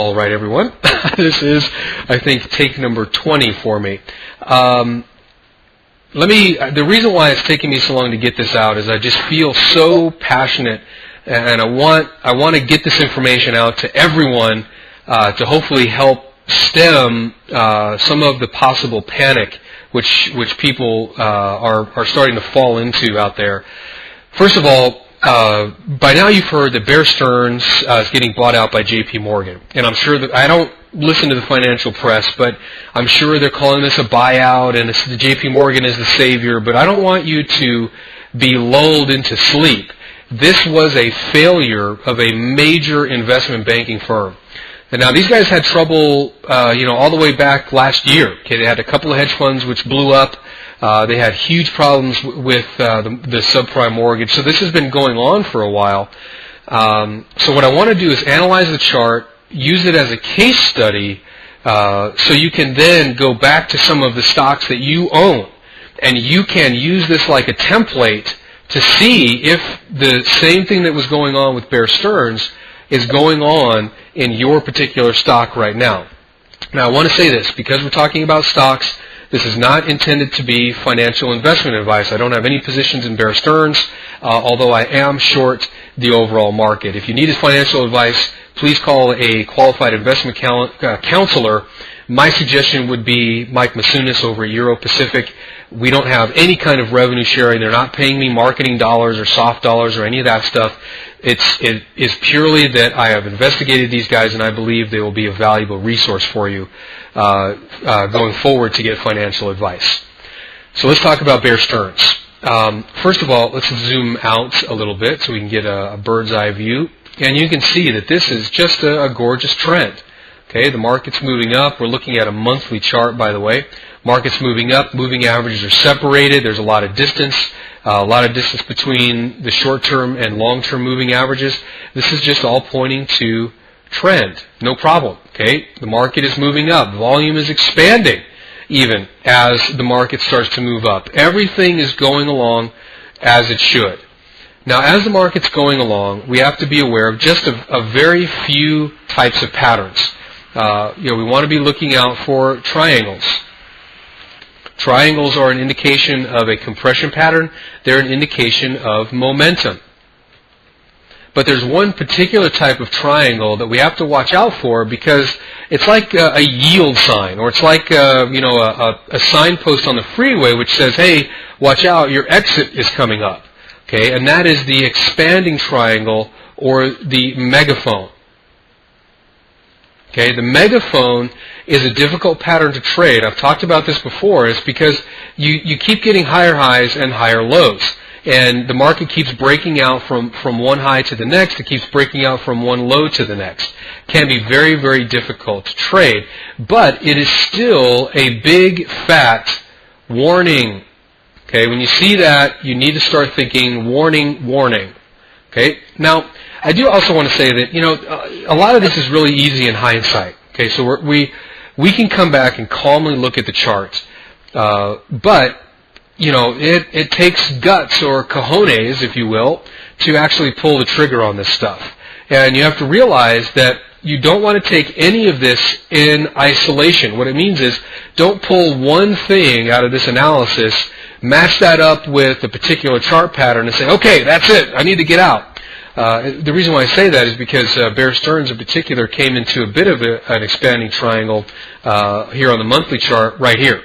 All right, everyone. This is, I think, take number 20 for me. The reason why it's taking me so long to get this out is I just feel so passionate, and I want to get this information out to everyone to hopefully help stem some of the possible panic which people are starting to fall into out there. First of all, by now you've heard that Bear Stearns is getting bought out by J.P. Morgan. And I'm sure that I don't listen to the financial press, but I'm sure they're calling this a buyout and the J.P. Morgan is the savior. But I don't want you to be lulled into sleep. This was a failure of a major investment banking firm. And now these guys had trouble, all the way back last year. Okay, they had a couple of hedge funds which blew up. They had huge problems with the subprime mortgage. So this has been going on for a while. So what I want to do is analyze the chart, use it as a case study, so you can then go back to some of the stocks that you own, and you can use this like a template to see if the same thing that was going on with Bear Stearns is going on in your particular stock right now. Now I want to say this, because we're talking about stocks, this is not intended to be financial investment advice. I don't have any positions in Bear Stearns, although I am short the overall market. If you need financial advice, please call a qualified investment counselor. My suggestion would be Mike Masunis over at Euro Pacific. We don't have any kind of revenue sharing. They're not paying me marketing dollars or soft dollars or any of that stuff. It is purely that I have investigated these guys and I believe they will be a valuable resource for you going forward to get financial advice. So let's talk about Bear Stearns. First of all, let's zoom out a little bit so we can get a bird's eye view. And you can see that this is just a gorgeous trend. Okay, the market's moving up. We're looking at a monthly chart, by the way. Market's moving up. Moving averages are separated. There's a lot of distance between the short-term and long-term moving averages. This is just all pointing to trend. No problem. Okay, the market is moving up. Volume is expanding even as the market starts to move up. Everything is going along as it should. Now, as the market's going along, we have to be aware of just a very few types of patterns. We want to be looking out for triangles. Triangles are an indication of a compression pattern. They're an indication of momentum. But there's one particular type of triangle that we have to watch out for because it's like a yield sign, or it's like a signpost on the freeway which says, "Hey, watch out, your exit is coming up." Okay, and that is the expanding triangle or the megaphone. Okay, the megaphone is a difficult pattern to trade. I've talked about this before. It's because you keep getting higher highs and higher lows. And the market keeps breaking out from one high to the next. It keeps breaking out from one low to the next. It can be very, very difficult to trade. But it is still a big, fat warning. Okay, when you see that, you need to start thinking, warning, warning. Okay, now, I do also want to say that, a lot of this is really easy in hindsight. Okay, so we can come back and calmly look at the charts. But, it takes guts or cojones, if you will, to actually pull the trigger on this stuff. And you have to realize that you don't want to take any of this in isolation. What it means is, don't pull one thing out of this analysis, match that up with a particular chart pattern and say, okay, that's it, I need to get out. The reason why I say that is because Bear Stearns in particular came into a bit of an expanding triangle here on the monthly chart right here.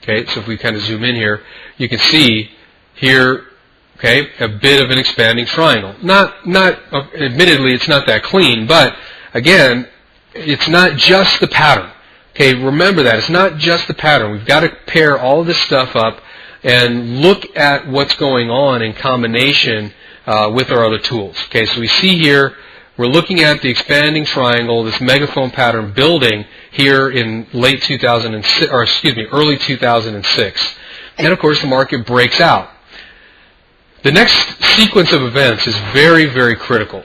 Okay, so if we kind of zoom in here, you can see here, okay, a bit of an expanding triangle. Admittedly, it's not that clean, but again, it's not just the pattern. Okay, remember that. It's not just the pattern. We've got to pair all of this stuff up and look at what's going on in combination with our other tools. Okay, so we see here, we're looking at the expanding triangle, this megaphone pattern building here in early 2006. And of course the market breaks out. The next sequence of events is very, very critical.